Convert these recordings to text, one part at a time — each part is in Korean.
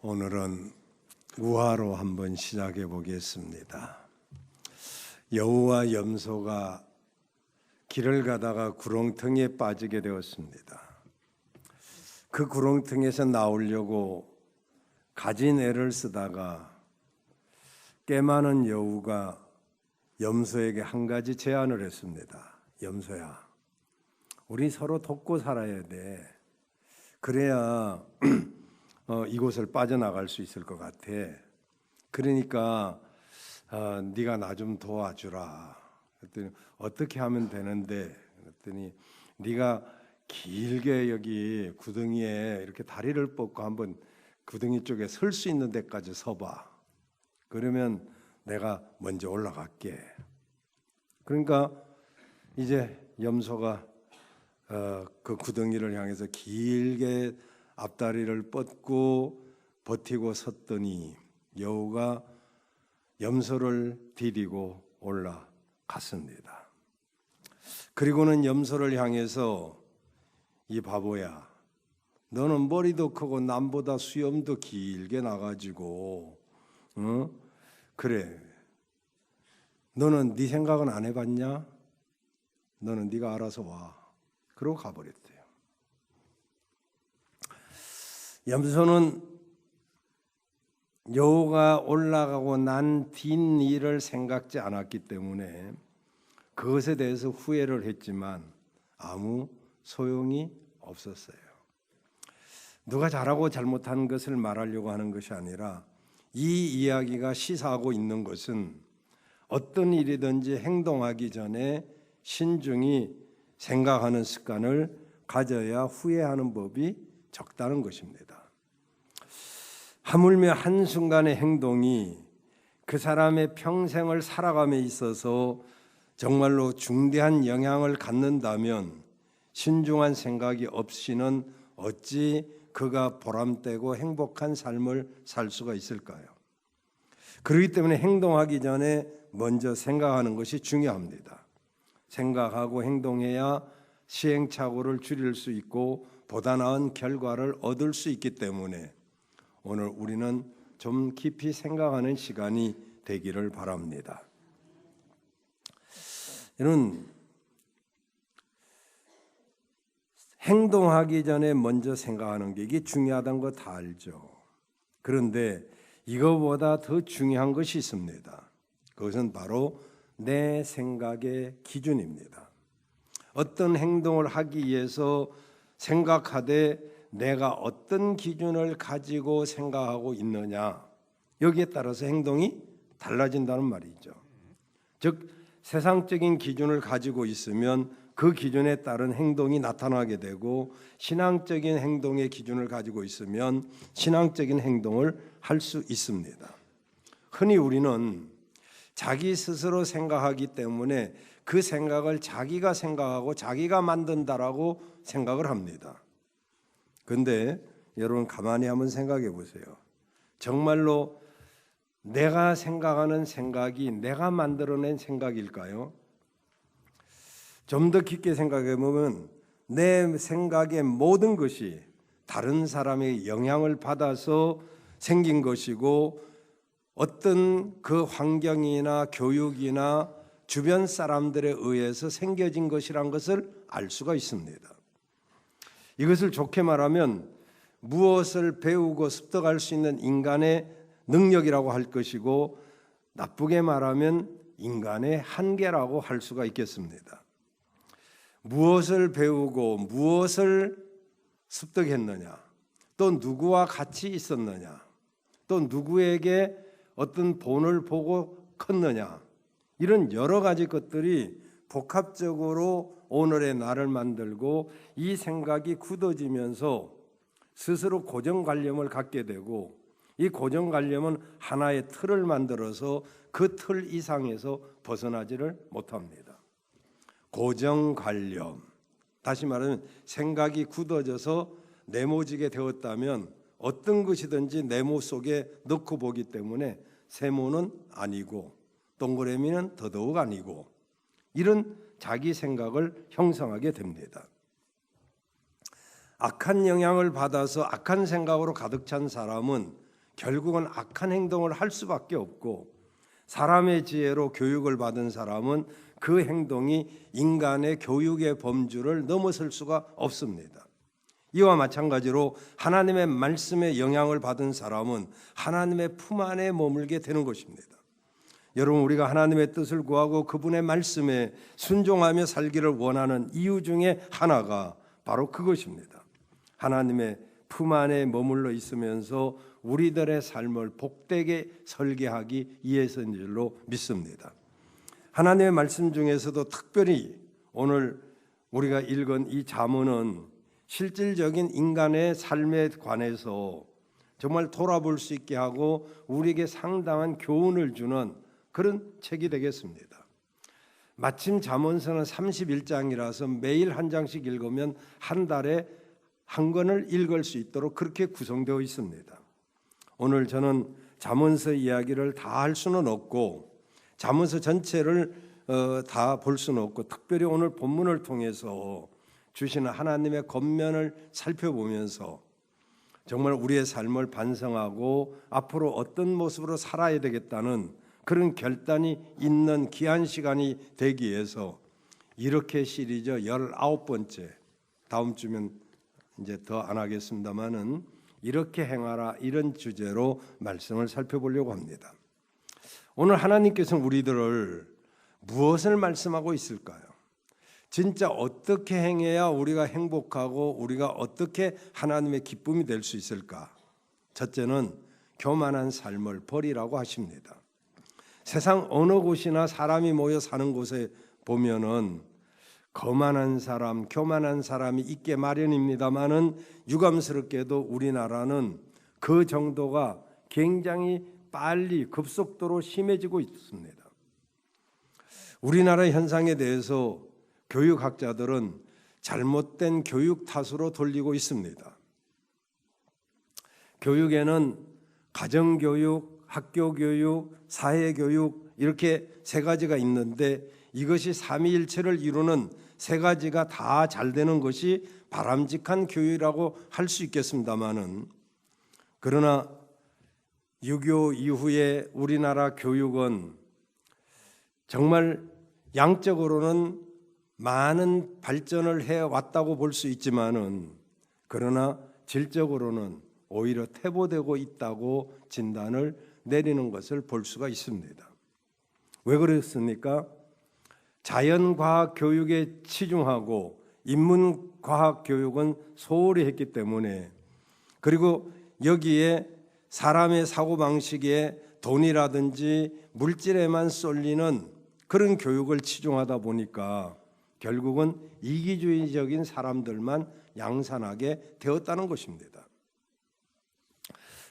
오늘은 우화로 한번 시작해 보겠습니다. 여우와 염소가 길을 가다가 구렁텅이에 빠지게 되었습니다. 그 구렁텅이에서 나오려고 가진 애를 쓰다가 꽤 많은 여우가 염소에게 한 가지 제안을 했습니다. 염소야, 우리 서로 돕고 살아야 돼. 그래야 이곳을 빠져나갈 수 있을 것 같아. 그러니까 네가 나 좀 도와주라. 그랬더니 어떻게 하면 되는데? 그랬더니 네가 길게 여기 구덩이에 이렇게 다리를 뻗고 한번 구덩이 쪽에 설 수 있는 데까지 서봐. 그러면 내가 먼저 올라갈게. 그러니까 이제 염소가 그 구덩이를 향해서 길게 앞다리를 뻗고 버티고 섰더니 여우가 염소를 디디고 올라갔습니다. 그리고는 염소를 향해서 이 바보야, 너는 머리도 크고 남보다 수염도 길게 나가지고 그래, 너는 네 생각은 안 해봤냐? 너는 네가 알아서 와. 그러고 가버렸대요. 염소는 여우가 올라가고 난 뒷일을 생각지 않았기 때문에 그것에 대해서 후회를 했지만 아무 소용이 없었어요. 누가 잘하고 잘못한 것을 말하려고 하는 것이 아니라 이 이야기가 시사하고 있는 것은 어떤 일이든지 행동하기 전에 신중히 생각하는 습관을 가져야 후회하는 법이 적다는 것입니다. 하물며 한순간의 행동이 그 사람의 평생을 살아감에 있어서 정말로 중대한 영향을 갖는다면 신중한 생각이 없이는 어찌 그가 보람되고 행복한 삶을 살 수가 있을까요? 그렇기 때문에 행동하기 전에 먼저 생각하는 것이 중요합니다. 생각하고 행동해야 시행착오를 줄일 수 있고 보다 나은 결과를 얻을 수 있기 때문에 오늘 우리는 좀 깊이 생각하는 시간이 되기를 바랍니다. 이런 행동하기 전에 먼저 생각하는 게 이게 중요하다는 거 다 알죠. 그런데 이거보다 더 중요한 것이 있습니다. 그것은 바로 내 생각의 기준입니다. 어떤 행동을 하기 위해서 생각하되 내가 어떤 기준을 가지고 생각하고 있느냐, 여기에 따라서 행동이 달라진다는 말이죠. 즉 세상적인 기준을 가지고 있으면 그 기준에 따른 행동이 나타나게 되고 신앙적인 행동의 기준을 가지고 있으면 신앙적인 행동을 할 수 있습니다. 흔히 우리는 자기 스스로 생각하기 때문에 그 생각을 자기가 생각하고 자기가 만든다라고 생각을 합니다. 그런데 여러분 가만히 한번 생각해 보세요. 정말로 내가 생각하는 생각이 내가 만들어낸 생각일까요? 좀 더 깊게 생각해 보면 내 생각의 모든 것이 다른 사람의 영향을 받아서 생긴 것이고 어떤 그 환경이나 교육이나 주변 사람들에 의해서 생겨진 것이란 것을 알 수가 있습니다. 이것을 좋게 말하면 무엇을 배우고 습득할 수 있는 인간의 능력이라고 할 것이고 나쁘게 말하면 인간의 한계라고 할 수가 있겠습니다. 무엇을 배우고 무엇을 습득했느냐, 또 누구와 같이 있었느냐, 또 누구에게 어떤 본을 보고 컸느냐, 이런 여러 가지 것들이 복합적으로 오늘의 나를 만들고 이 생각이 굳어지면서 스스로 고정관념을 갖게 되고 이 고정관념은 하나의 틀을 만들어서 그 틀 이상에서 벗어나지를 못합니다. 고정관념, 다시 말하면 생각이 굳어져서 네모지게 되었다면 어떤 것이든지 네모 속에 넣고 보기 때문에 세모는 아니고 동그라미는 더더욱 아니고 이런 자기 생각을 형성하게 됩니다. 악한 영향을 받아서 악한 생각으로 가득 찬 사람은 결국은 악한 행동을 할 수밖에 없고, 사람의 지혜로 교육을 받은 사람은 그 행동이 인간의 교육의 범주를 넘어설 수가 없습니다. 이와 마찬가지로 하나님의 말씀에 영향을 받은 사람은 하나님의 품 안에 머물게 되는 것입니다. 여러분, 우리가 하나님의 뜻을 구하고 그분의 말씀에 순종하며 살기를 원하는 이유 중에 하나가 바로 그것입니다. 하나님의 품 안에 머물러 있으면서 우리들의 삶을 복되게 설계하기 위해서인 줄로 믿습니다. 하나님의 말씀 중에서도 특별히 오늘 우리가 읽은 이 잠언은 실질적인 인간의 삶에 관해서 정말 돌아볼 수 있게 하고 우리에게 상당한 교훈을 주는 그런 책이 되겠습니다. 마침 잠언서는 31장이라서 매일 한 장씩 읽으면 한 달에 한 권을 읽을 수 있도록 그렇게 구성되어 있습니다. 오늘 저는 잠언서 이야기를 다 할 수는 없고, 잠언서 전체를 다 볼 수는 없고, 특별히 오늘 본문을 통해서 주시는 하나님의 권면을 살펴보면서 정말 우리의 삶을 반성하고 앞으로 어떤 모습으로 살아야 되겠다는 그런 결단이 있는 귀한 시간이 되기 위해서 이렇게 시리즈 19번째, 다음 주면 이제 더 안 하겠습니다만은 이렇게 행하라, 이런 주제로 말씀을 살펴보려고 합니다. 오늘 하나님께서는 우리들을 무엇을 말씀하고 있을까요? 진짜 어떻게 행해야 우리가 행복하고 우리가 어떻게 하나님의 기쁨이 될 수 있을까? 첫째는 교만한 삶을 버리라고 하십니다. 세상 어느 곳이나 사람이 모여 사는 곳에 보면은 거만한 사람, 교만한 사람이 있게 마련입니다만은 유감스럽게도 우리나라는 그 정도가 굉장히 빨리 급속도로 심해지고 있습니다. 우리나라 현상에 대해서 교육학자들은 잘못된 교육 탓으로 돌리고 있습니다. 교육에는 가정교육, 학교교육, 사회교육 이렇게 세 가지가 있는데 이것이 삼위일체를 이루는 세 가지가 다 잘 되는 것이 바람직한 교육이라고 할 수 있겠습니다마는, 그러나 6.25 이후에 우리나라 교육은 정말 양적으로는 많은 발전을 해왔다고 볼 수 있지만은, 그러나 질적으로는 오히려 퇴보되고 있다고 진단을 내리는 것을 볼 수가 있습니다. 왜 그렇습니까? 자연과학 교육에 치중하고 인문과학 교육은 소홀히 했기 때문에, 그리고 여기에 사람의 사고방식에 돈이라든지 물질에만 쏠리는 그런 교육을 치중하다 보니까 결국은 이기주의적인 사람들만 양산하게 되었다는 것입니다.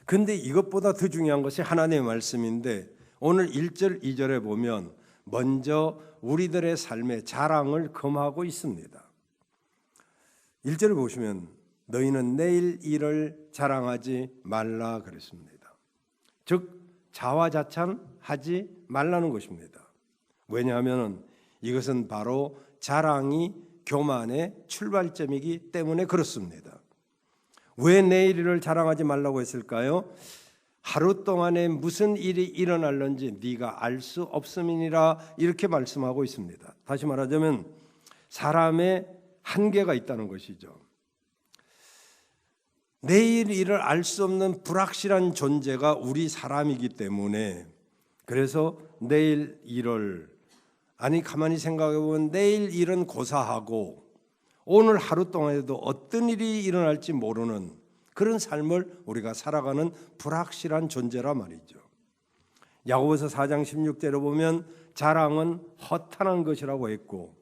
그런데 이것보다 더 중요한 것이 하나님의 말씀인데, 오늘 1절, 2절에 보면 먼저 우리들의 삶의 자랑을 금하고 있습니다. 1절을 보시면 너희는 내일 일을 자랑하지 말라 그랬습니다. 즉 자화자찬하지 말라는 것입니다. 왜냐하면 이것은 바로 자랑이 교만의 출발점이기 때문에 그렇습니다. 왜 내일 일을 자랑하지 말라고 했을까요? 하루 동안에 무슨 일이 일어날는지 네가 알 수 없음이니라, 이렇게 말씀하고 있습니다. 다시 말하자면 사람의 한계가 있다는 것이죠. 내일 일을 알 수 없는 불확실한 존재가 우리 사람이기 때문에, 그래서 내일 일을, 아니 가만히 생각해 보면 내일 일은 고사하고 오늘 하루 동안에도 어떤 일이 일어날지 모르는 그런 삶을 우리가 살아가는 불확실한 존재라 말이죠. 야고보서 4장 16절에 보면 자랑은 허탄한 것이라고 했고,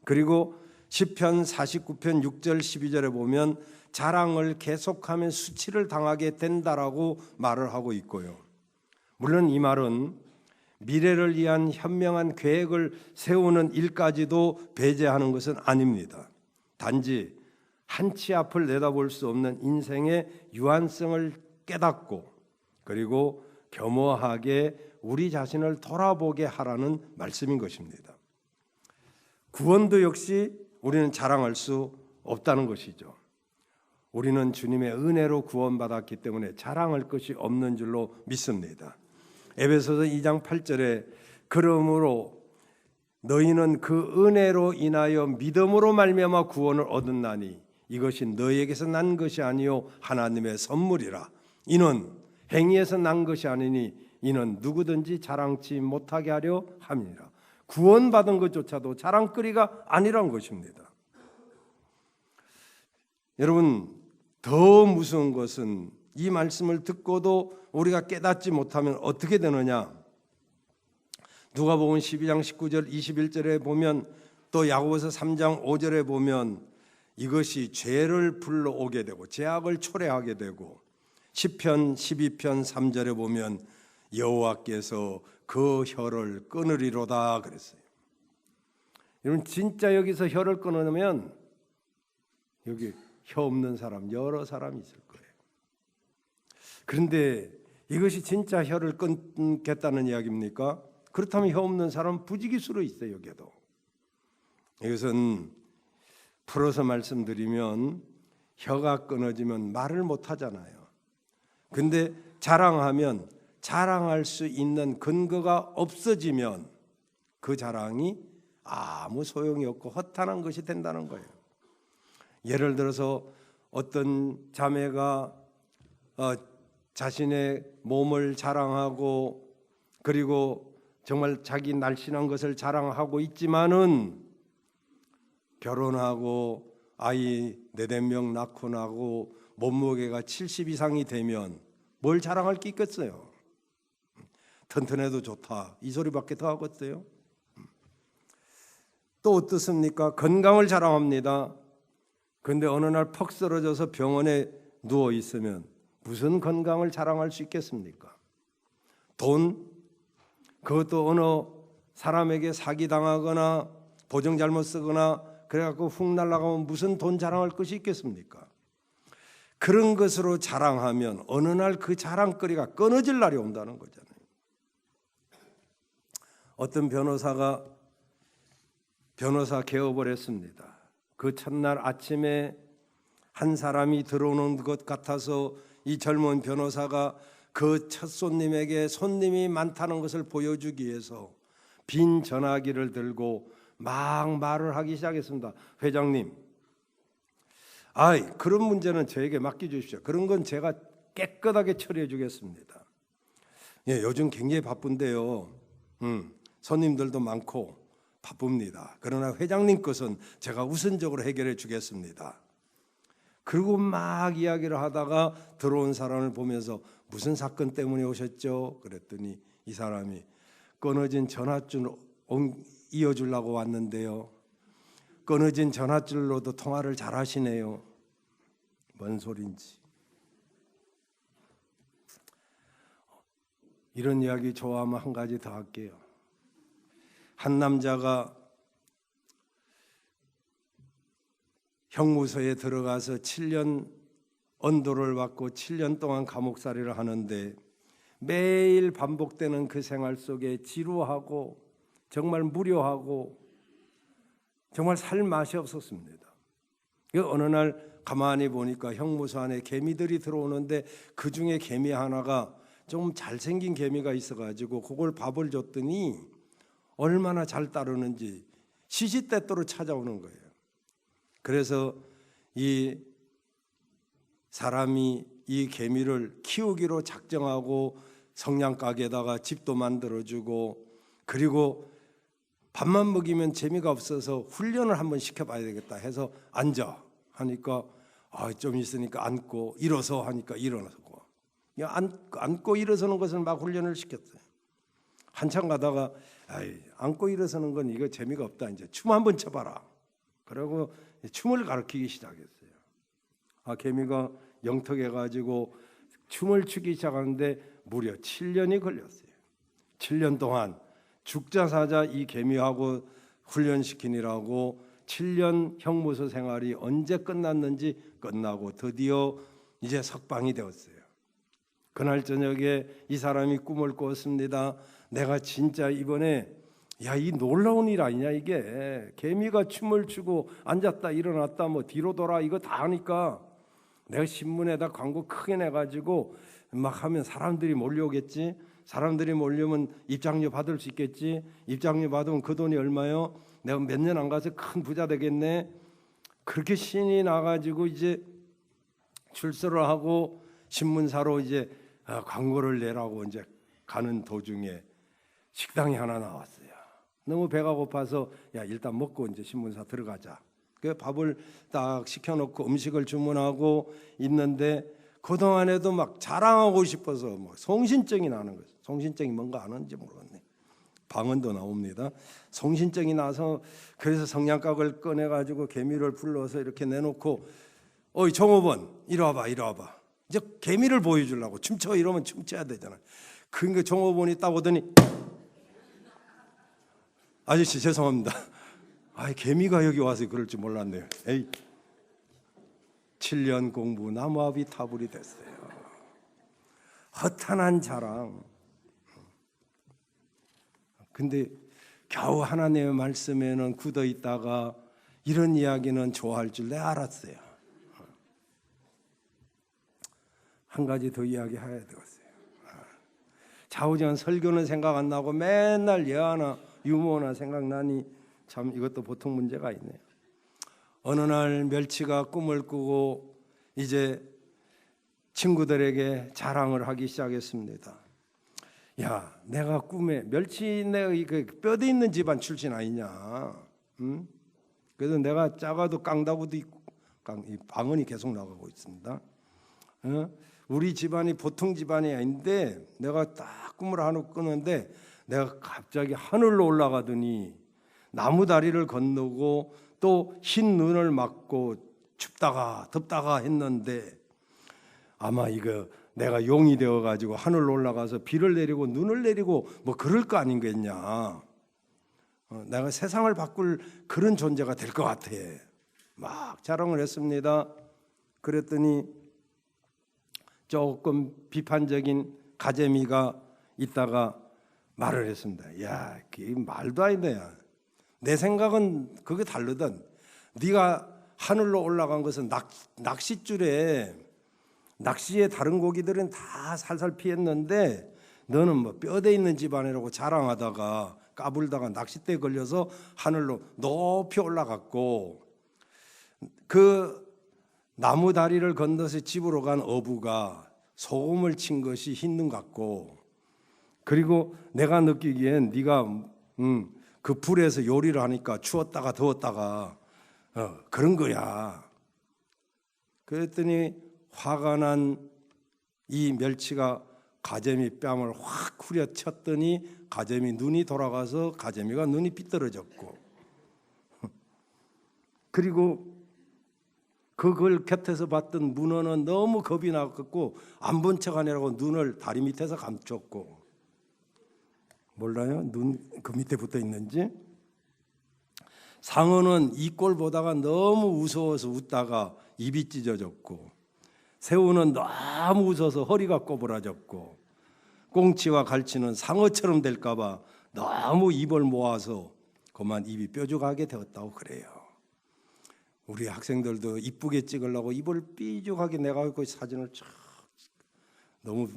그리고 시편 49편 6절 12절에 보면 자랑을 계속하면 수치를 당하게 된다라고 말을 하고 있고요. 물론 이 말은 미래를 위한 현명한 계획을 세우는 일까지도 배제하는 것은 아닙니다. 단지 한치 앞을 내다볼 수 없는 인생의 유한성을 깨닫고, 그리고 겸허하게 우리 자신을 돌아보게 하라는 말씀인 것입니다. 구원도 역시 우리는 자랑할 수 없다는 것이죠. 우리는 주님의 은혜로 구원받았기 때문에 자랑할 것이 없는 줄로 믿습니다. 에베소서 2장 8절에 그러므로 너희는 그 은혜로 인하여 믿음으로 말미암아 구원을 얻었나니 이것이 너희에게서 난 것이 아니요 하나님의 선물이라. 이는 행위에서 난 것이 아니니 이는 누구든지 자랑치 못하게 하려 함이니라. 구원받은 것조차도 자랑거리가 아니란 것입니다. 여러분, 더 무서운 것은 이 말씀을 듣고도 우리가 깨닫지 못하면 어떻게 되느냐? 누가복음 12장 19절 21절에 보면, 또 야고보서 3장 5절에 보면 이것이 죄를 불러오게 되고 죄악을 초래하게 되고, 시편 12편 3절에 보면 여호와께서 그 혀를 끊으리로다 그랬어요. 여러분, 진짜 여기서 혀를 끊으면 여기 혀 없는 사람 여러 사람이 있을 거예요. 그런데 이것이 진짜 혀를 끊겠다는 이야기입니까? 그렇다면 혀 없는 사람은 부지기수로 있어요. 여기에도. 이것은 풀어서 말씀드리면 혀가 끊어지면 말을 못 하잖아요. 근데 자랑하면 자랑할 수 있는 근거가 없어지면 그 자랑이 아무 소용이 없고 허탄한 것이 된다는 거예요. 예를 들어서 어떤 자매가 자신의 몸을 자랑하고 그리고 정말 자기 날씬한 것을 자랑하고 있지만은 결혼하고 아이 4-5명 낳고 나고 몸무게가 70 이상이 되면 뭘 자랑할 게 있겠어요? 튼튼해도 좋다 이 소리밖에 더 하겠어요? 또 어떻습니까? 건강을 자랑합니다. 그런데 어느 날 퍽 쓰러져서 병원에 누워 있으면 무슨 건강을 자랑할 수 있겠습니까? 돈, 그것도 어느 사람에게 사기당하거나 보증 잘못 쓰거나 그래갖고 훅 날아가면 무슨 돈 자랑할 것이 있겠습니까? 그런 것으로 자랑하면 어느 날 그 자랑거리가 끊어질 날이 온다는 거잖아요. 어떤 변호사가 변호사 개업을 했습니다. 그 첫날 아침에 한 사람이 들어오는 것 같아서 이 젊은 변호사가 그 첫 손님에게 손님이 많다는 것을 보여주기 위해서 빈 전화기를 들고 막 말을 하기 시작했습니다. 회장님, 그런 문제는 저에게 맡겨주십시오. 그런 건 제가 깨끗하게 처리해 주겠습니다. 예, 요즘 굉장히 바쁜데요. 손님들도 많고 바쁩니다. 그러나 회장님 것은 제가 우선적으로 해결해 주겠습니다. 그리고 막 이야기를 하다가 들어온 사람을 보면서 무슨 사건 때문에 오셨죠? 그랬더니 이 사람이 끊어진 전화줄 이어주려고 왔는데요. 끊어진 전화줄로도 통화를 잘 하시네요. 뭔 소린지. 이런 이야기 좋아하면 한 가지 더 할게요. 한 남자가 형무소에 들어가서 7년 언도를 받고 7년 동안 감옥살이를 하는데 매일 반복되는 그 생활 속에 지루하고 정말 무료하고 정말 살 맛이 없었습니다. 어느 날 가만히 보니까 형무소 안에 개미들이 들어오는데 그 중에 개미 하나가 좀 잘생긴 개미가 있어가지고 그걸 밥을 줬더니 얼마나 잘 따르는지 시시때때로 찾아오는 거예요. 그래서 이 사람이 이 개미를 키우기로 작정하고 성냥가게에다가 집도 만들어주고 그리고 밥만 먹이면 재미가 없어서 훈련을 한번 시켜봐야 되겠다 해서 앉아 하니까 좀 있으니까 앉고 일어서 하니까 일어나고 앉고 일어서는 것을 막 훈련을 시켰어요. 한참 가다가 앉고 일어서는 건 이거 재미가 없다. 이제 춤 한번 춰봐라. 그리고 춤을 가르치기 시작했어요. 개미가 영특해가지고 춤을 추기 시작하는데 무려 7년이 걸렸어요. 7년 동안 죽자 사자 이 개미하고 훈련시키느라고 7년 형무소 생활이 언제 끝났는지 끝나고 드디어 이제 석방이 되었어요. 그날 저녁에 이 사람이 꿈을 꿨습니다. 내가 진짜 이번에 이 놀라운 일 아니냐 이게. 개미가 춤을 추고 앉았다 일어났다 뭐 뒤로 돌아 이거 다 하니까 내가 신문에다 광고 크게 내가지고 막 하면 사람들이 몰려오겠지. 사람들이 몰려오면 입장료 받을 수 있겠지. 입장료 받으면 그 돈이 얼마요? 내가 몇 년 안 가서 큰 부자 되겠네. 그렇게 신이 나가지고 이제 출소를 하고 신문사로 이제 광고를 내라고 이제 가는 도중에 식당이 하나 나왔어요. 너무 배가 고파서 야 일단 먹고 이제 신문사 들어가자. 그 밥을 딱 시켜놓고 음식을 주문하고 있는데 그동안에도 막 자랑하고 싶어서 뭐 송신증이 나는 거예요. 송신증이 뭔가 아는지 모르겠네. 방언도 나옵니다. 송신증이 나서 그래서 성냥갑을 꺼내가지고 개미를 불러서 이렇게 내놓고 어이 종업원 이리 와봐 이리 와봐. 이제 개미를 보여주려고 춤춰 이러면 춤춰야 되잖아요. 그러니까 종업원이 딱 오더니 아저씨 죄송합니다. 개미가 여기 와서 그럴 줄 몰랐네요. 에이, 7년 공부 나무아비 타불이 됐어요. 허탄한 자랑. 근데 겨우 하나님의 말씀에는 굳어 있다가 이런 이야기는 좋아할 줄 내가 알았어요. 한 가지 더 이야기해야 되겠어요. 좌우지간 설교는 생각 안 나고 맨날 예화나 유머나 생각나니 참 이것도 보통 문제가 있네요. 어느 날 멸치가 꿈을 꾸고 이제 친구들에게 자랑을 하기 시작했습니다. 야, 내가 꿈에 멸치 내가 그 뼈대 있는 집안 출신 아니냐? 응? 그래서 내가 작아도 깡다구도 있고 이 방언이 계속 나가고 있습니다. 우리 집안이 보통 집안이 아닌데 내가 딱 꿈을 하나 꾸는데 내가 갑자기 하늘로 올라가더니 나무 다리를 건너고 또 흰 눈을 맞고 춥다가 덥다가 했는데 아마 이거 내가 용이 되어가지고 하늘로 올라가서 비를 내리고 눈을 내리고 뭐 그럴 거 아닌겠냐. 내가 세상을 바꿀 그런 존재가 될 것 같아. 막 자랑을 했습니다. 그랬더니 조금 비판적인 가재미가 있다가 말을 했습니다. 야, 그게 말도 아닌데. 내 생각은 그게 다르던. 네가 하늘로 올라간 것은 낚싯줄에 낚시에 다른 고기들은 다 살살 피했는데 너는 뭐 뼈대 있는 집안이라고 자랑하다가 까불다가 낚싯대에 걸려서 하늘로 높이 올라갔고 그 나무 다리를 건너서 집으로 간 어부가 소금을 친 것이 흰 눈 같고 그리고 내가 느끼기엔 네가 그 불에서 요리를 하니까 추웠다가 더웠다가 그런 거야. 그랬더니 화가 난 이 멸치가 가재미 뺨을 확 후려쳤더니 가재미 눈이 돌아가서 가재미가 눈이 삐뚤어졌고 그리고 그걸 곁에서 봤던 문어는 너무 겁이 나갖고 안 본 척 하느라고 눈을 다리 밑에서 감췄고 몰라요? 눈 그 밑에 붙어 있는지. 상어는 이 꼴 보다가 너무 무서워서 웃다가 입이 찢어졌고 새우는 너무 웃어서 허리가 꼬부라졌고 꽁치와 갈치는 상어처럼 될까 봐 너무 입을 모아서 그만 입이 뾰족하게 되었다고 그래요. 우리 학생들도 이쁘게 찍으려고 입을 삐죽하게 내가 그 사진을 쫙 너무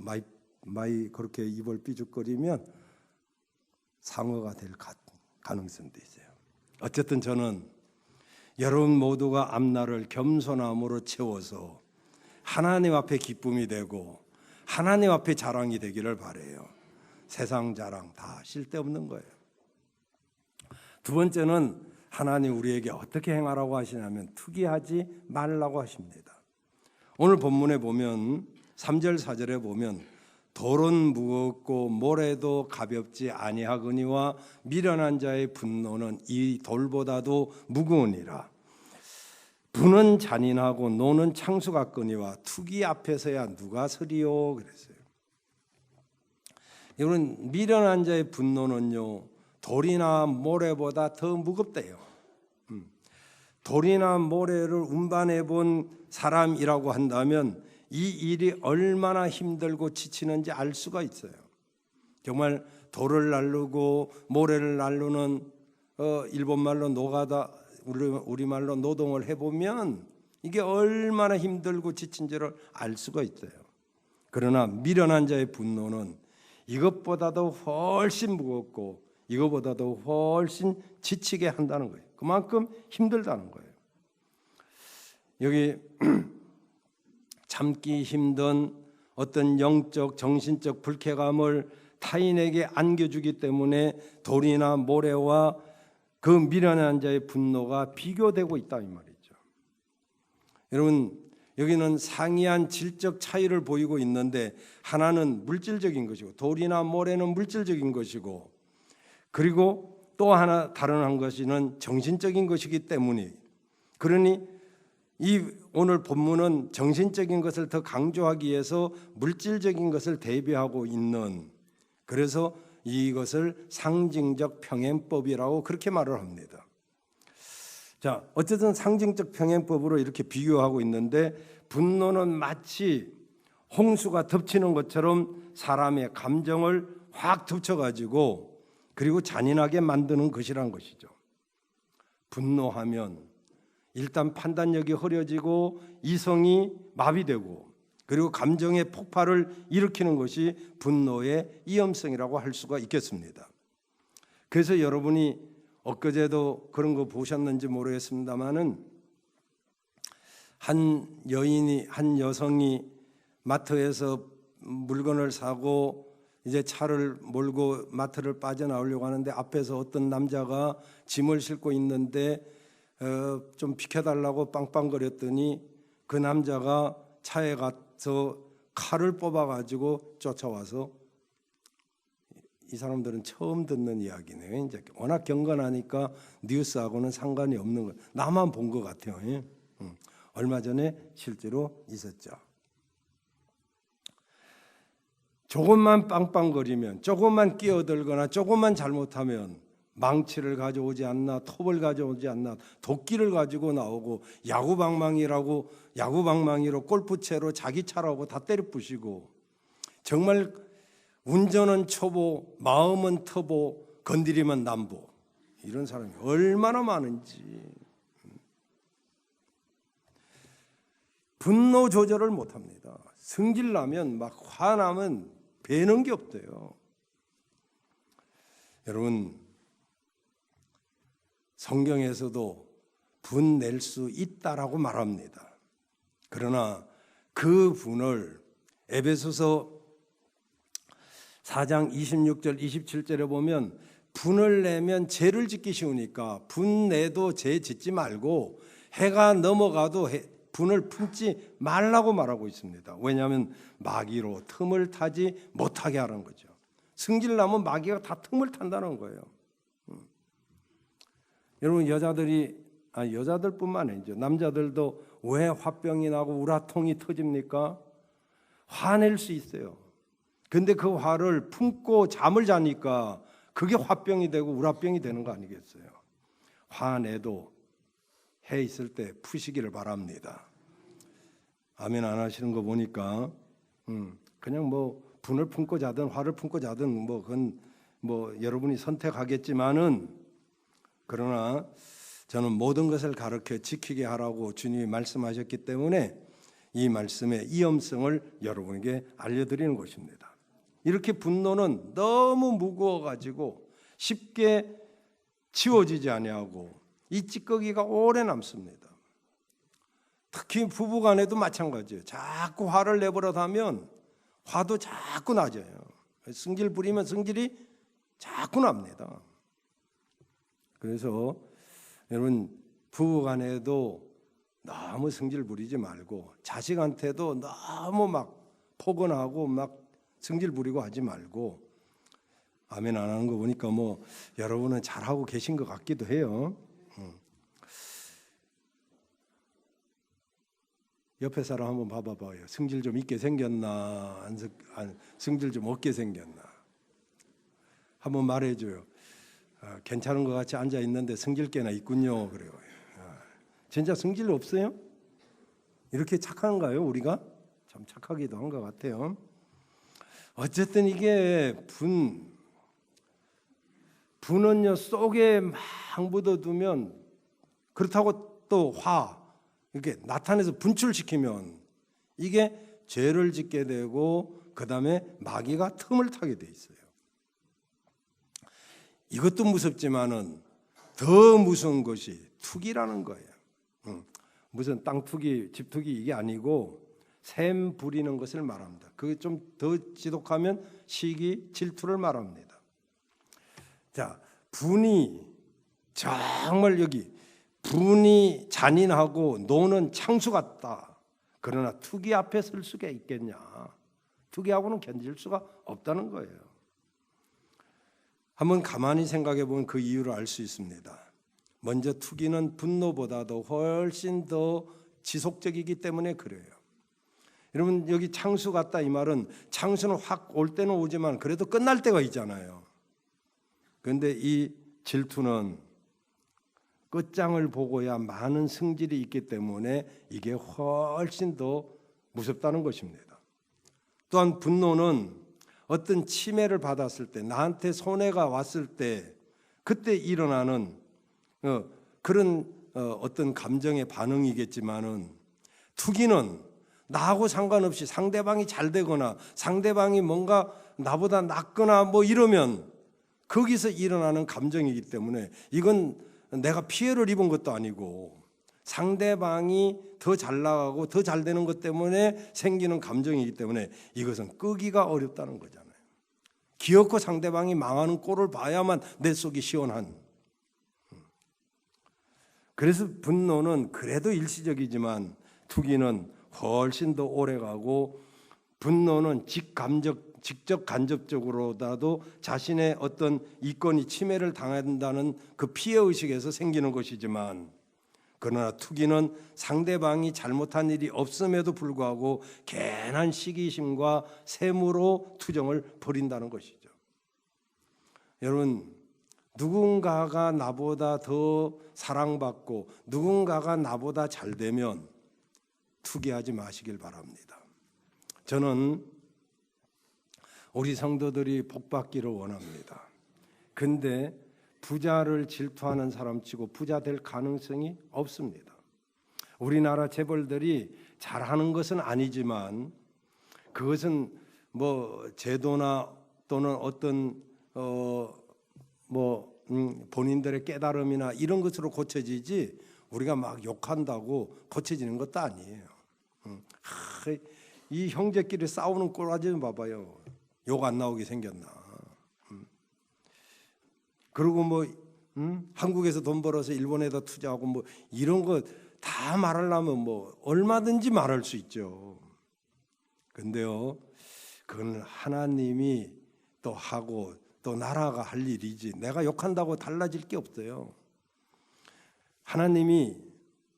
많이 그렇게 입을 삐죽거리면 상어가 될 가능성도 있어요. 어쨌든 저는 여러분 모두가 앞날을 겸손함으로 채워서 하나님 앞에 기쁨이 되고 하나님 앞에 자랑이 되기를 바라요. 세상 자랑 다 쓸데없는 거예요. 두 번째는 하나님 우리에게 어떻게 행하라고 하시냐면 투기하지 말라고 하십니다. 오늘 본문에 보면 3절 4절에 보면 돌은 무겁고 모래도 가볍지 아니하거니와 미련한 자의 분노는 이 돌보다도 무거우니라. 부는 잔인하고 노는 창수 같거니와 투기 앞에서야 누가 서리요 그랬어요. 이런 미련한 자의 분노는요 돌이나 모래보다 더 무겁대요. 돌이나 모래를 운반해 본 사람이라고 한다면 이 일이 얼마나 힘들고 지치는지 알 수가 있어요. 정말 돌을 날르고 모래를 날르는 일본말로 노가다 우리말로 노동을 해보면 이게 얼마나 힘들고 지친지를 알 수가 있어요. 그러나 미련한 자의 분노는 이것보다도 훨씬 무겁고 이것보다도 훨씬 지치게 한다는 거예요. 그만큼 힘들다는 거예요. 여기 참기 힘든 어떤 영적, 정신적 불쾌감을 타인에게 안겨주기 때문에 돌이나 모래와 그 미련한 자의 분노가 비교되고 있다 이 말이죠. 여러분, 여기는 상이한 질적 차이를 보이고 있는데 하나는 물질적인 것이고 돌이나 모래는 물질적인 것이고 그리고 또 하나 다른 한 것은 정신적인 것이기 때문에 그러니 이 오늘 본문은 정신적인 것을 더 강조하기 위해서 물질적인 것을 대비하고 있는 그래서 이것을 상징적 평행법이라고 그렇게 말을 합니다. 자, 어쨌든 상징적 평행법으로 이렇게 비교하고 있는데 분노는 마치 홍수가 덮치는 것처럼 사람의 감정을 확 덮쳐가지고 그리고 잔인하게 만드는 것이란 것이죠. 분노하면 일단 판단력이 흐려지고 이성이 마비되고 그리고 감정의 폭발을 일으키는 것이 분노의 위험성이라고 할 수가 있겠습니다. 그래서 여러분이 엊그제도 그런 거 보셨는지 모르겠습니다만은 한 여성이 마트에서 물건을 사고 이제 차를 몰고 마트를 빠져나오려고 하는데 앞에서 어떤 남자가 짐을 싣고 있는데 좀 비켜달라고 빵빵거렸더니 그 남자가 차에 가서 칼을 뽑아가지고 쫓아와서 이 사람들은 처음 듣는 이야기네요. 이제 워낙 경건하니까 뉴스하고는 상관이 없는 거. 나만 본 것 같아요. 얼마 전에 실제로 있었죠. 조금만 빵빵거리면, 조금만 끼어들거나, 조금만 잘못하면 망치를 가져오지 않나, 톱을 가져오지 않나, 도끼를 가지고 나오고 야구방망이로 골프채로 자기 차라고 다 때려 부시고 정말 운전은 초보, 마음은 터보, 건드리면 남보 이런 사람이 얼마나 많은지. 분노 조절을 못합니다. 성질나면 막 화나면 배는 게 없대요. 여러분 성경에서도 분낼 수 있다라고 말합니다. 그러나 그 분을 에베소서 4장 26절 27절에 보면 분을 내면 죄를 짓기 쉬우니까 분내도 죄 짓지 말고 해가 넘어가도 분을 품지 말라고 말하고 있습니다. 왜냐하면 마귀로 틈을 타지 못하게 하는 거죠. 승질나면 마귀가 다 틈을 탄다는 거예요. 여러분 여자들뿐만 아니죠. 남자들도 왜 화병이 나고 우라통이 터집니까? 화낼 수 있어요. 근데 그 화를 품고 잠을 자니까 그게 화병이 되고 우라병이 되는 거 아니겠어요? 화내도 해 있을 때 푸시기를 바랍니다. 아멘 안 하시는 거 보니까 그냥 뭐 분을 품고 자든 화를 품고 자든 뭐 그건 뭐 여러분이 선택하겠지만은 그러나 저는 모든 것을 가르쳐 지키게 하라고 주님이 말씀하셨기 때문에 이 말씀의 위험성을 여러분에게 알려드리는 것입니다. 이렇게 분노는 너무 무거워가지고 쉽게 지워지지 아니하고 이 찌꺼기가 오래 남습니다. 특히 부부간에도 마찬가지예요. 자꾸 화를 내버려다 하면 화도 자꾸 낮아요. 성질 부리면 성질이 자꾸 납니다. 그래서 여러분 부부간에도 너무 성질 부리지 말고 자식한테도 너무 막 포근하고 막 성질 부리고 하지 말고 아멘 안 하는 거 보니까 뭐 여러분은 잘하고 계신 것 같기도 해요. 옆에 사람 한번 봐봐요. 성질 좀 있게 생겼나 성질 좀 없게 생겼나 한번 말해줘요. 괜찮은 것 같이 앉아 있는데 성질 꽤나 있군요. 그래요. 진짜 성질 없어요? 이렇게 착한가요? 우리가 참 착하기도 한 것 같아요. 어쨌든 이게 분은요 속에 막 묻어두면 그렇다고 또 이렇게 나타내서 분출시키면 이게 죄를 짓게 되고 그 다음에 마귀가 틈을 타게 돼 있어요. 이것도 무섭지만은 더 무서운 것이 투기라는 거예요. 무슨 땅 투기, 집 투기 이게 아니고 샘 부리는 것을 말합니다. 그게 좀 더 지독하면 시기, 질투를 말합니다. 자, 분이 정말 여기 분이 잔인하고 노는 창수 같다. 그러나 투기 앞에 설 수가 있겠냐? 투기하고는 견딜 수가 없다는 거예요. 한번 가만히 생각해 보면 그 이유를 알 수 있습니다. 먼저 투기는 분노보다도 훨씬 더 지속적이기 때문에 그래요. 여러분 여기 창수 같다 이 말은 창수는 확 올 때는 오지만 그래도 끝날 때가 있잖아요. 그런데 이 질투는 끝장을 보고야 많은 승질이 있기 때문에 이게 훨씬 더 무섭다는 것입니다. 또한 분노는 어떤 침해를 받았을 때, 나한테 손해가 왔을 때 그때 일어나는 그런 어떤 감정의 반응이겠지만은 투기는 나하고 상관없이 상대방이 잘 되거나 상대방이 뭔가 나보다 낫거나 뭐 이러면 거기서 일어나는 감정이기 때문에 이건 내가 피해를 입은 것도 아니고 상대방이 더 잘 나가고 더 잘 되는 것 때문에 생기는 감정이기 때문에 이것은 끄기가 어렵다는 거잖아요. 기어코 상대방이 망하는 꼴을 봐야만 내 속이 시원한. 그래서 분노는 그래도 일시적이지만 투기는 훨씬 더 오래가고 분노는 직접 간접적으로라도 자신의 어떤 이권이 침해를 당한다는 그 피해의식에서 생기는 것이지만 그러나 투기는 상대방이 잘못한 일이 없음에도 불구하고 괜한 시기심과 샘으로 투정을 벌인다는 것이죠. 여러분 누군가가 나보다 더 사랑받고 누군가가 나보다 잘 되면 투기하지 마시길 바랍니다. 저는 우리 성도들이 복받기를 원합니다. 근데 부자를 질투하는 사람치고 부자 될 가능성이 없습니다. 우리나라 재벌들이 잘하는 것은 아니지만 그것은 뭐 제도나 또는 어떤 본인들의 깨달음이나 이런 것으로 고쳐지지 우리가 막 욕한다고 고쳐지는 것도 아니에요. 이 형제끼리 싸우는 꼴하지 좀 봐봐요. 욕 안 나오게 생겼나. 그리고 뭐 한국에서 돈 벌어서 일본에다 투자하고 뭐 이런 거 다 말하려면 뭐 얼마든지 말할 수 있죠. 근데요, 그건 하나님이 또 하고 또 나라가 할 일이지 내가 욕한다고 달라질 게 없어요. 하나님이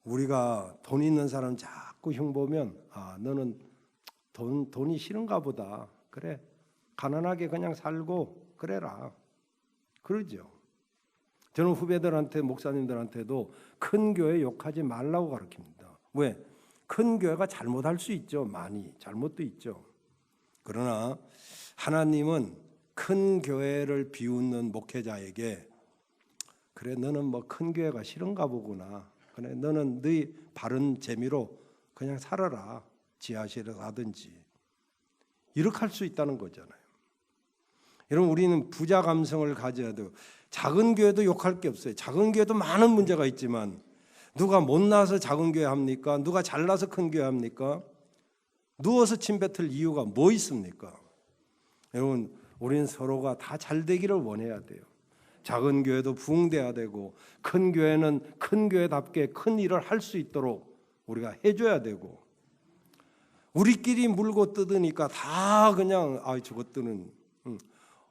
우리가 돈 있는 사람 자꾸 흉보면 너는 돈이 싫은가 보다. 그래 가난하게 그냥 살고 그래라. 그러죠. 저는 후배들한테 목사님들한테도 큰 교회 욕하지 말라고 가르칩니다. 왜? 큰 교회가 잘못할 수 있죠. 많이 잘못도 있죠. 그러나 하나님은 큰 교회를 비웃는 목회자에게 그래 너는 뭐 큰 교회가 싫은가 보구나. 그래 너는 네 바른 재미로 그냥 살아라. 지하실에서 하든지 이렇게 할 수 있다는 거잖아요. 여러분 우리는 부자 감성을 가져야 돼요. 작은 교회도 욕할 게 없어요. 작은 교회도 많은 문제가 있지만 누가 못나서 작은 교회 합니까? 누가 잘나서 큰 교회 합니까? 누워서 침 뱉을 이유가 뭐 있습니까? 여러분 우리는 서로가 다 잘 되기를 원해야 돼요. 작은 교회도 부흥돼야 되고 큰 교회는 큰 교회답게 큰 일을 할 수 있도록 우리가 해줘야 되고 우리끼리 물고 뜯으니까 다 그냥 저것들은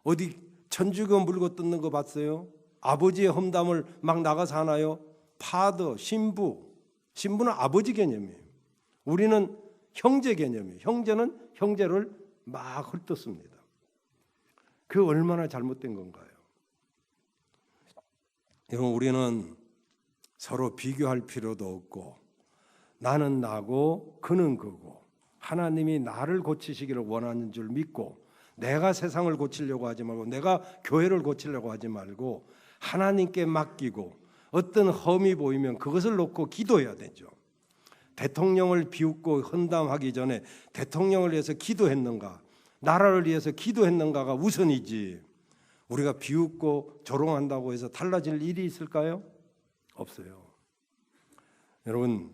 어디 천주교 물고 뜯는 거 봤어요? 아버지의 험담을 막 나가서 하나요? 파더, 신부는 아버지 개념이에요. 우리는 형제 개념이에요. 형제는 형제를 막 헐뜯습니다. 그 얼마나 잘못된 건가요? 여러분 우리는 서로 비교할 필요도 없고 나는 나고 그는 그고 하나님이 나를 고치시기를 원하는 줄 믿고 내가 세상을 고치려고 하지 말고 내가 교회를 고치려고 하지 말고 하나님께 맡기고 어떤 험이 보이면 그것을 놓고 기도해야 되죠. 대통령을 비웃고 헌담하기 전에 대통령을 위해서 기도했는가, 나라를 위해서 기도했는가가 우선이지, 우리가 비웃고 조롱한다고 해서 달라질 일이 있을까요? 없어요. 여러분,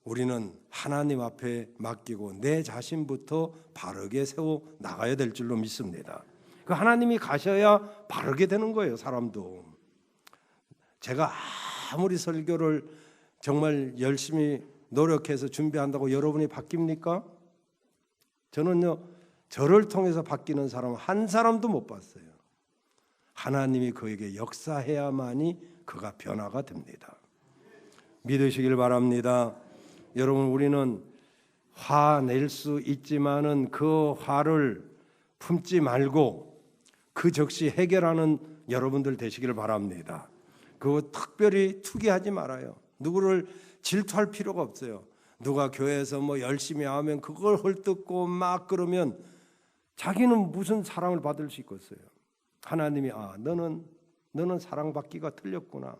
우리는 하나님 앞에 맡기고 내 자신부터 바르게 세워 나가야 될 줄로 믿습니다. 그 하나님이 가셔야 바르게 되는 거예요, 사람도. 제가 아무리 설교를 정말 열심히 노력해서 준비한다고 여러분이 바뀝니까? 저는요, 저를 통해서 바뀌는 사람 한 사람도 못 봤어요. 하나님이 그에게 역사해야만이 그가 변화가 됩니다. 믿으시길 바랍니다. 여러분, 우리는 화낼 수 있지만은 그 화를 품지 말고 그 즉시 해결하는 여러분들 되시길 바랍니다. 그거 특별히 투기하지 말아요. 누구를 질투할 필요가 없어요. 누가 교회에서 뭐 열심히 하면 그걸 헐뜯고 막 그러면 자기는 무슨 사랑을 받을 수 있겠어요. 하나님이 너는 사랑받기가 틀렸구나.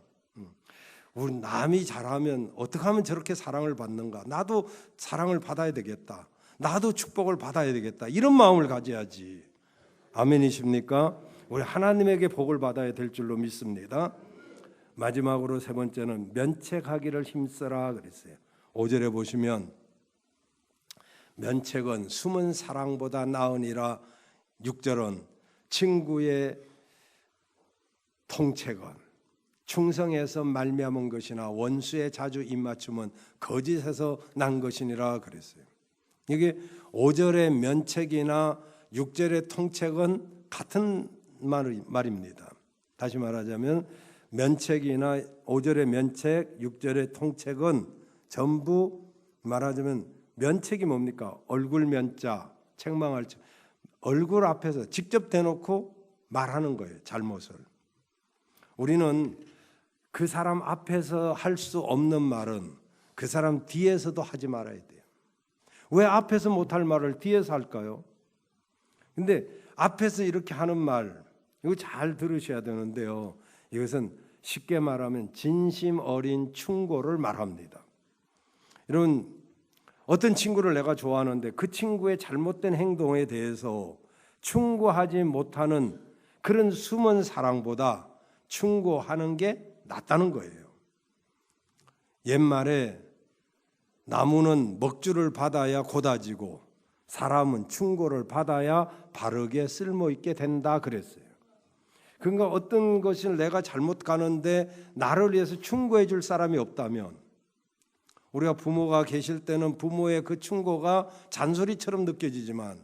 우리 남이 잘하면 어떻게 하면 저렇게 사랑을 받는가? 나도 사랑을 받아야 되겠다. 나도 축복을 받아야 되겠다. 이런 마음을 가져야지. 아멘이십니까? 우리 하나님에게 복을 받아야 될 줄로 믿습니다. 마지막으로 세 번째는 면책하기를 힘써라 그랬어요. 5절에 보시면 면책은 숨은 사랑보다 나으니라. 6절은 친구의 통책은 충성에서 말미암은 것이나 원수의 자주 입맞춤은 거짓에서 난 것이니라 그랬어요. 이게 5절의 면책이나 6절의 통책은 같은 말입니다. 다시 말하자면 면책이나 5절의 면책, 6절의 통책은 전부 말하자면 면책이 뭡니까? 얼굴 면자, 책망할 얼굴 앞에서 직접 대놓고 말하는 거예요, 잘못을. 우리는 그 사람 앞에서 할 수 없는 말은 그 사람 뒤에서도 하지 말아야 돼요. 왜 앞에서 못할 말을 뒤에서 할까요? 근데 앞에서 이렇게 하는 말, 이거 잘 들으셔야 되는데요. 이것은 쉽게 말하면 진심 어린 충고를 말합니다. 여러분, 어떤 친구를 내가 좋아하는데 그 친구의 잘못된 행동에 대해서 충고하지 못하는 그런 숨은 사랑보다 충고하는 게 낫다는 거예요. 옛말에 나무는 먹주를 받아야 고다지고 사람은 충고를 받아야 바르게 쓸모있게 된다 그랬어요. 그러니까 어떤 것을 내가 잘못 가는데 나를 위해서 충고해 줄 사람이 없다면, 우리가 부모가 계실 때는 부모의 그 충고가 잔소리처럼 느껴지지만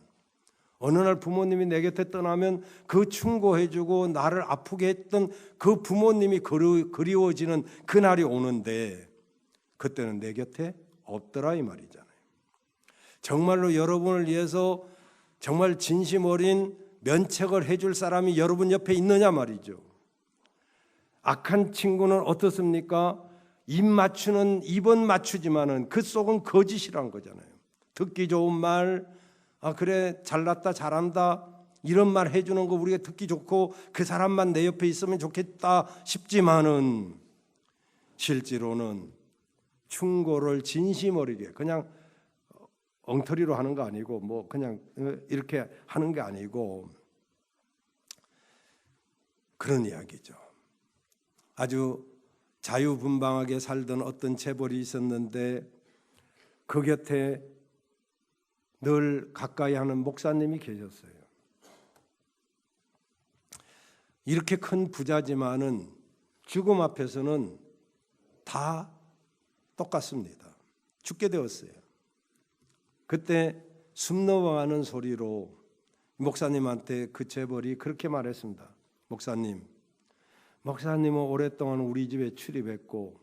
어느 날 부모님이 내 곁에 떠나면 그 충고해주고 나를 아프게 했던 그 부모님이 그리워지는 그날이 오는데 그때는 내 곁에 없더라 이 말이잖아요. 정말로 여러분을 위해서 정말 진심 어린 면책을 해줄 사람이 여러분 옆에 있느냐 말이죠. 악한 친구는 어떻습니까? 입 맞추지만은 그 속은 거짓이란 거잖아요. 듣기 좋은 말, 그래 잘났다 잘한다 이런 말 해주는 거 우리가 듣기 좋고 그 사람만 내 옆에 있으면 좋겠다 싶지만은 실제로는 충고를 진심 어리게 그냥 엉터리로 하는 거 아니고 뭐 그냥 이렇게 하는 게 아니고 그런 이야기죠. 아주 자유분방하게 살던 어떤 재벌이 있었는데 그 곁에 늘 가까이 하는 목사님이 계셨어요. 이렇게 큰 부자지만은 죽음 앞에서는 다 똑같습니다. 죽게 되었어요. 그때 숨 넘어가는 소리로 목사님한테 그 재벌이 그렇게 말했습니다. 목사님은 오랫동안 우리 집에 출입했고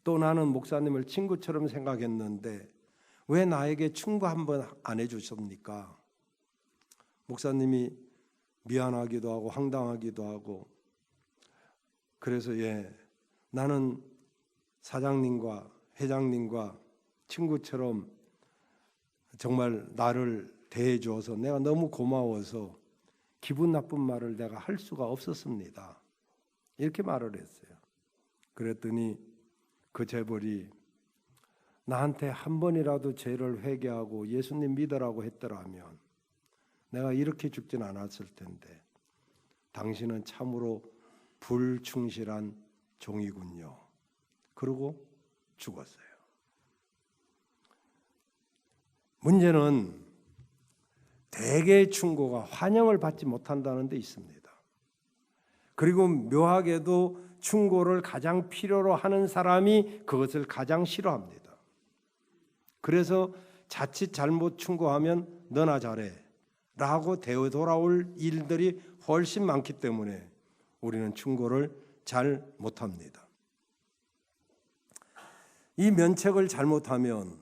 또 나는 목사님을 친구처럼 생각했는데 왜 나에게 충고 한번 안 해주십니까? 목사님이 미안하기도 하고 황당하기도 하고 그래서 나는 사장님과 회장님과 친구처럼 정말 나를 대해 주어서 내가 너무 고마워서 기분 나쁜 말을 내가 할 수가 없었습니다. 이렇게 말을 했어요. 그랬더니 그 재벌이 나한테 한 번이라도 죄를 회개하고 예수님 믿으라고 했더라면 내가 이렇게 죽진 않았을 텐데 당신은 참으로 불충실한 종이군요. 그러고 죽었어요. 문제는 대개의 충고가 환영을 받지 못한다는 데 있습니다. 그리고 묘하게도 충고를 가장 필요로 하는 사람이 그것을 가장 싫어합니다. 그래서 자칫 잘못 충고하면 너나 잘해 라고 되돌아올 일들이 훨씬 많기 때문에 우리는 충고를 잘 못합니다. 이 면책을 잘못하면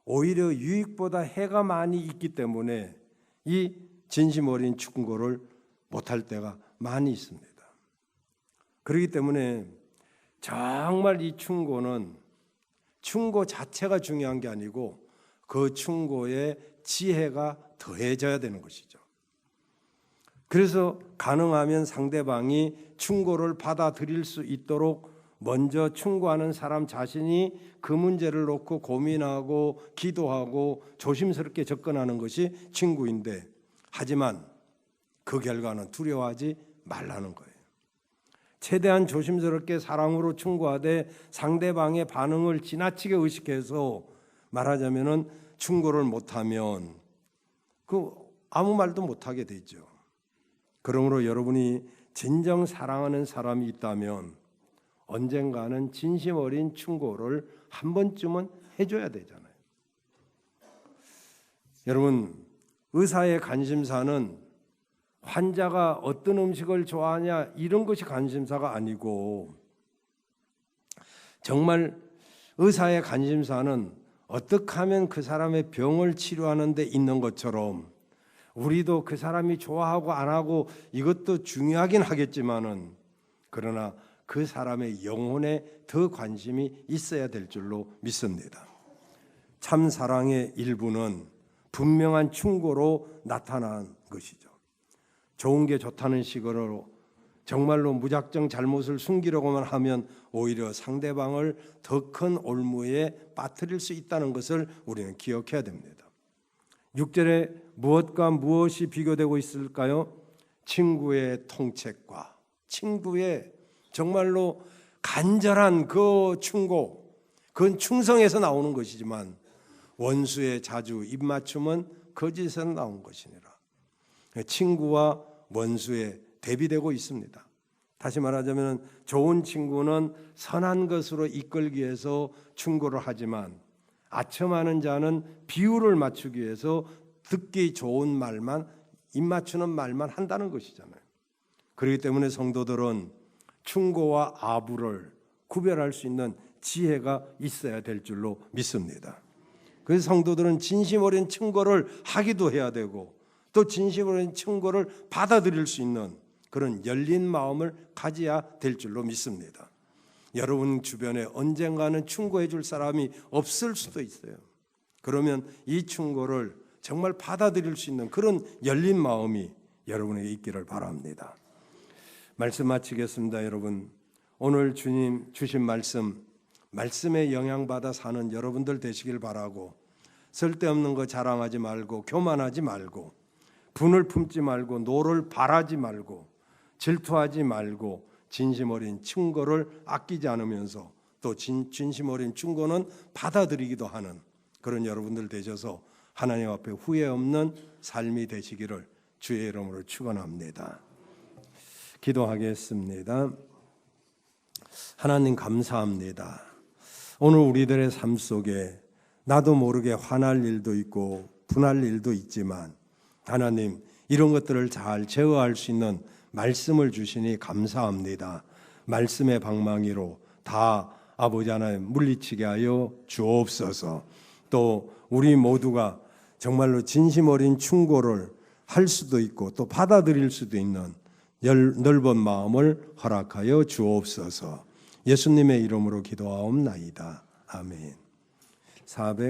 오히려 유익보다 해가 많이 있기 때문에 이 진심 어린 충고를 못할 때가 많이 있습니다. 그렇기 때문에 정말 이 충고는 충고 자체가 중요한 게 아니고 그 충고에 지혜가 더해져야 되는 것이죠. 그래서 가능하면 상대방이 충고를 받아들일 수 있도록 먼저 충고하는 사람 자신이 그 문제를 놓고 고민하고 기도하고 조심스럽게 접근하는 것이 친구인데, 하지만 그 결과는 두려워하지 말라는 거예요. 최대한 조심스럽게 사랑으로 충고하되 상대방의 반응을 지나치게 의식해서 말하자면은 충고를 못하면 아무 말도 못하게 되죠. 그러므로 여러분이 진정 사랑하는 사람이 있다면 언젠가는 진심 어린 충고를 한 번쯤은 해줘야 되잖아요. 여러분, 의사의 관심사는 환자가 어떤 음식을 좋아하냐 이런 것이 관심사가 아니고, 정말 의사의 관심사는 어떻게 하면 그 사람의 병을 치료하는 데 있는 것처럼 우리도 그 사람이 좋아하고 안 하고 이것도 중요하긴 하겠지만은, 그러나 그 사람의 영혼에 더 관심이 있어야 될 줄로 믿습니다. 참 사랑의 일부는 분명한 충고로 나타난 것이죠. 좋은 게 좋다는 식으로 정말로 무작정 잘못을 숨기려고만 하면 오히려 상대방을 더 큰 올무에 빠뜨릴 수 있다는 것을 우리는 기억해야 됩니다. 6절에 무엇과 무엇이 비교되고 있을까요? 친구의 통책과 친구의 정말로 간절한 그 충고, 그건 충성에서 나오는 것이지만 원수의 자주 입맞춤은 거짓에서 나온 것이니라. 친구와 원수에 대비되고 있습니다. 다시 말하자면 좋은 친구는 선한 것으로 이끌기 위해서 충고를 하지만 아첨하는 자는 비율을 맞추기 위해서 듣기 좋은 말만, 입맞추는 말만 한다는 것이잖아요. 그렇기 때문에 성도들은 충고와 아부를 구별할 수 있는 지혜가 있어야 될 줄로 믿습니다. 그래서 성도들은 진심 어린 충고를 하기도 해야 되고 또 진심 어린 충고를 받아들일 수 있는 그런 열린 마음을 가져야 될 줄로 믿습니다. 여러분 주변에 언젠가는 충고해 줄 사람이 없을 수도 있어요. 그러면 이 충고를 정말 받아들일 수 있는 그런 열린 마음이 여러분에게 있기를 바랍니다. 말씀 마치겠습니다. 여러분, 오늘 주님 주신 말씀에 영향받아 사는 여러분들 되시길 바라고, 쓸데없는 거 자랑하지 말고 교만하지 말고 분을 품지 말고 노를 바라지 말고 질투하지 말고 진심 어린 충고를 아끼지 않으면서 또 진심 어린 충고는 받아들이기도 하는 그런 여러분들 되셔서 하나님 앞에 후회 없는 삶이 되시기를 주의 이름으로 축원합니다. 기도하겠습니다. 하나님 감사합니다. 오늘 우리들의 삶 속에 나도 모르게 화날 일도 있고 분할 일도 있지만 하나님 이런 것들을 잘 제어할 수 있는 말씀을 주시니 감사합니다. 말씀의 방망이로 다 아버지 하나님 물리치게 하여 주옵소서. 또 우리 모두가 정말로 진심 어린 충고를 할 수도 있고 또 받아들일 수도 있는 넓은 마음을 허락하여 주옵소서. 예수님의 이름으로 기도하옵나이다. 아멘.